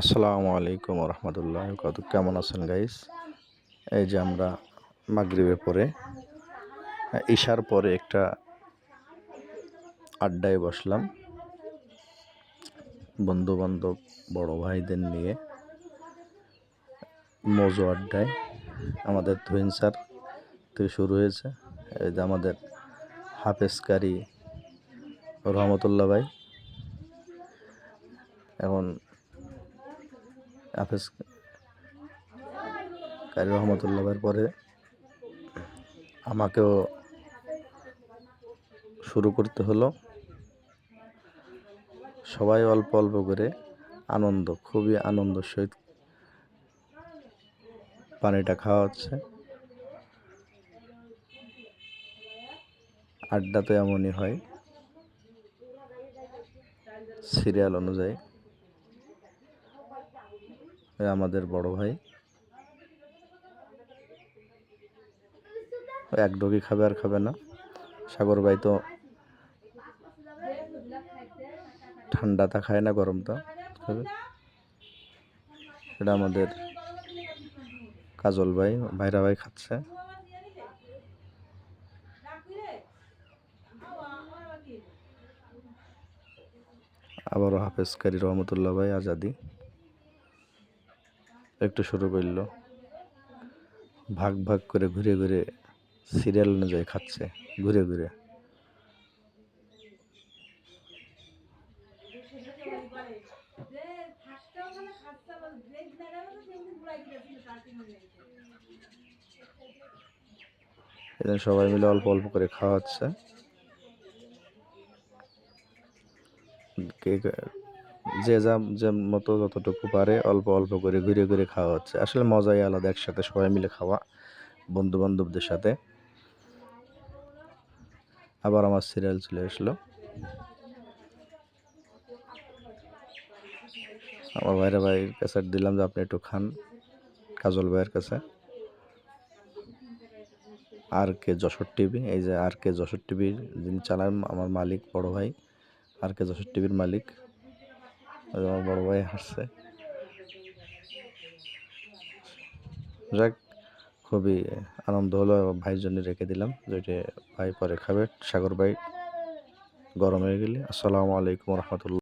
আসসালামু আলাইকুম রহমতুল্লাহ কত কেমন আছেন গাইস? এই যে আমরা মাগরিবের পরে ঈশার পরে একটা আড্ডায় বসলাম বন্ধু বান্ধব বড় ভাইদের নিয়ে। মজু আড্ডায় আমাদের তুহিন স্যার থেকে শুরু হয়েছে। এই যে আমাদের হাফেজ কারি রহমতুল্লাহ ভাই, এখন হাফেজ কারি রহমতুল্লাহ ভাইয়ের পরে আমাকেও শুরু করতে হলো। সবাই অল্প অল্প করে খুবই আনন্দ সহিত পানিটা খাওয়া হচ্ছে। আড্ডা তো এমনই হয়, সিরিয়াল অনুযায়ী। আমাদের বড় ভাই এক ঢোকি খাবে আর খাবে না। সাগর ভাই তো ঠান্ডাটা খায় না, গরমটা খাবে। সেটা আমাদের কাজল ভাই, ভাইরা ভাই খাচ্ছে। আবারও হাফেজ কারি রহমতুল্লাহ ভাই আজাদি একটু শুরু করলো, ভাগ ভাগ করে ঘুরে ঘুরে সিরিয়াল অনুযায়ী খাচ্ছে ঘুরে ঘুরে। এদিন সবাই মিলে অল্প অল্প করে খাওয়া হচ্ছে। যে যে মতো যতটুকু পারে অল্প অল্প করে ঘুরে ঘুরে খাওয়া হচ্ছে। আসলে মজাই আলাদা একসাথে সবাই মিলে খাওয়া বন্ধু বান্ধবদের সাথে। আবার আমার সিরিয়াল চলে আসলো। আমার ভাইরা ভাইয়ের কাছে দিলাম যে আপনি একটু খান, কাজল ভাইয়ের কাছে। আর কে যশোর টিভি, এই যে আর কে যশোর টিভির যিনি চালান আমার মালিক বড় ভাই, আর কে যশোর টিভির মালিক। আমার বড় ভাই হাসছে। যাক, খুবই আনন্দ হলো। ভাইয়ের জন্য রেখে দিলাম, যেটা ভাই পরে খাবে। সাগর ভাই গরম হয়ে গেলে। আসসালামু আলাইকুম রহমতুল্লাহ।